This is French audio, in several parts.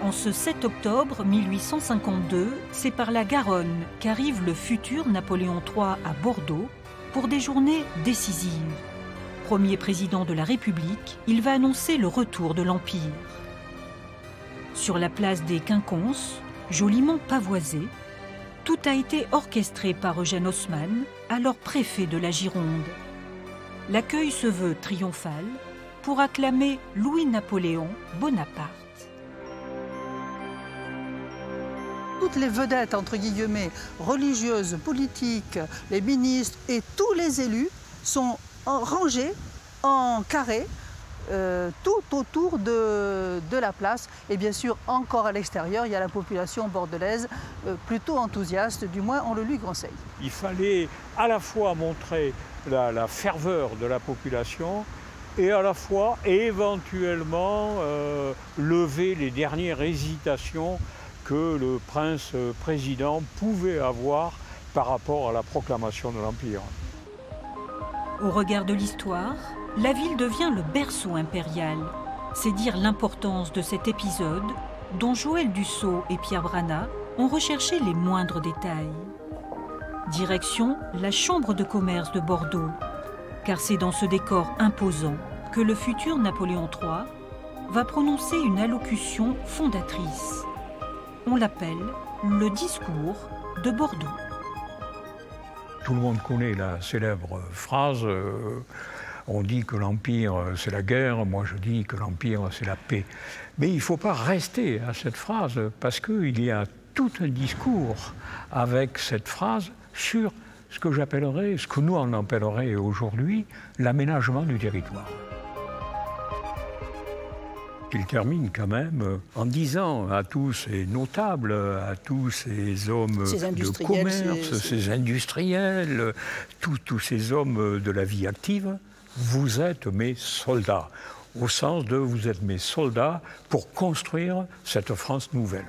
En ce 7 octobre 1852, c'est par la Garonne qu'arrive le futur Napoléon III à Bordeaux pour des journées décisives. Premier président de la République, il va annoncer le retour de l'Empire. Sur la place des Quinconces, joliment pavoisée, tout a été orchestré par Eugène Haussmann, alors préfet de la Gironde. L'accueil se veut triomphal pour acclamer Louis-Napoléon Bonaparte. Toutes les vedettes, entre guillemets, religieuses, politiques, les ministres et tous les élus sont rangés en carré tout autour de la place. Et bien sûr, encore à l'extérieur, il y a la population bordelaise plutôt enthousiaste, du moins on le lui conseille. Il fallait à la fois montrer la ferveur de la population et à la fois éventuellement lever les dernières hésitations que le prince président pouvait avoir par rapport à la proclamation de l'Empire. Au regard de l'histoire, la ville devient le berceau impérial. C'est dire l'importance de cet épisode dont Joël Dussault et Pierre Branat ont recherché les moindres détails. Direction la Chambre de commerce de Bordeaux, car c'est dans ce décor imposant que le futur Napoléon III va prononcer une allocution fondatrice. On l'appelle le discours de Bordeaux. Tout le monde connaît la célèbre phrase on dit que l'Empire c'est la guerre, moi je dis que l'Empire c'est la paix. Mais il ne faut pas rester à cette phrase parce qu'il y a tout un discours avec cette phrase sur ce que j'appellerais, ce que nous on appellerait aujourd'hui l'aménagement du territoire. Il termine quand même en disant à tous ces notables, à tous ces hommes de commerce, ces industriels, tous ces hommes de la vie active, vous êtes mes soldats, au sens de vous êtes mes soldats pour construire cette France nouvelle.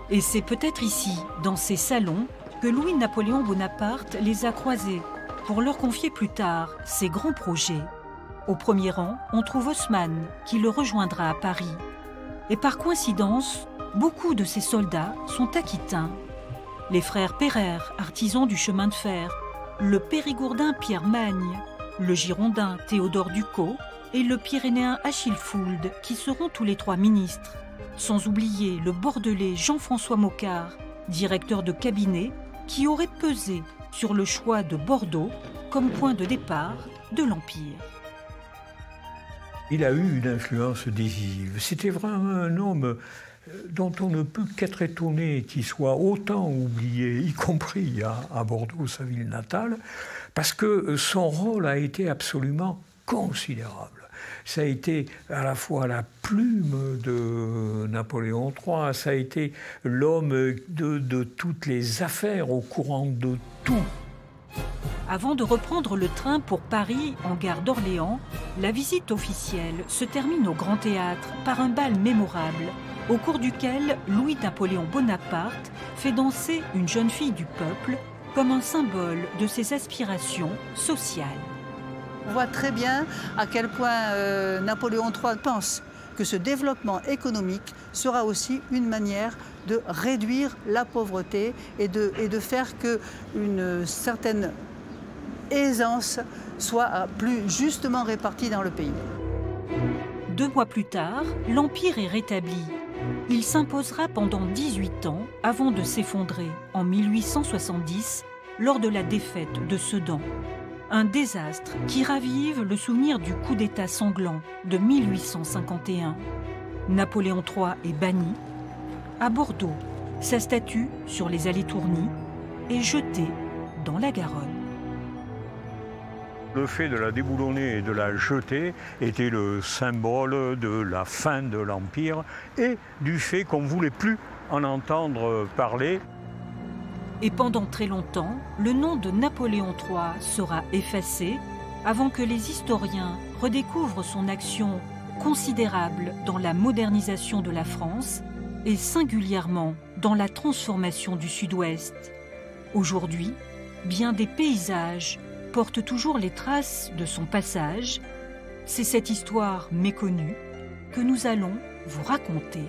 Et c'est peut-être ici, dans ces salons, que Louis-Napoléon Bonaparte les a croisés pour leur confier plus tard ses grands projets. Au premier rang, on trouve Haussmann, qui le rejoindra à Paris. Et par coïncidence, beaucoup de ces soldats sont aquitains. Les frères Pereire, artisans du chemin de fer, le périgourdin Pierre Magne, le girondin Théodore Ducos et le pyrénéen Achille Fould, qui seront tous les trois ministres. Sans oublier le bordelais Jean-François Mocquard, directeur de cabinet, qui aurait pesé sur le choix de Bordeaux comme point de départ de l'Empire. Il a eu une influence décisive. C'était vraiment un homme dont on ne peut qu'être étonné qu'il soit autant oublié, y compris à Bordeaux, sa ville natale, parce que son rôle a été absolument considérable. Ça a été à la fois la plume de Napoléon III, ça a été l'homme de toutes les affaires, au courant de tout. Avant de reprendre le train pour Paris, en gare d'Orléans, la visite officielle se termine au Grand Théâtre par un bal mémorable, au cours duquel Louis-Napoléon Bonaparte fait danser une jeune fille du peuple comme un symbole de ses aspirations sociales. On voit très bien à quel point Napoléon III pense que ce développement économique sera aussi une manière de réduire la pauvreté et de faire qu'une certaine aisance soit plus justement répartie dans le pays. 2 mois plus tard, l'Empire est rétabli. Il s'imposera pendant 18 ans avant de s'effondrer en 1870 lors de la défaite de Sedan. Un désastre qui ravive le souvenir du coup d'État sanglant de 1851. Napoléon III est banni. À Bordeaux, sa statue sur les allées Tourny est jetée dans la Garonne. Le fait de la déboulonner et de la jeter était le symbole de la fin de l'Empire et du fait qu'on ne voulait plus en entendre parler. Et pendant très longtemps, le nom de Napoléon III sera effacé avant que les historiens redécouvrent son action considérable dans la modernisation de la France et singulièrement dans la transformation du Sud-Ouest. Aujourd'hui, bien des paysages portent toujours les traces de son passage. C'est cette histoire méconnue que nous allons vous raconter.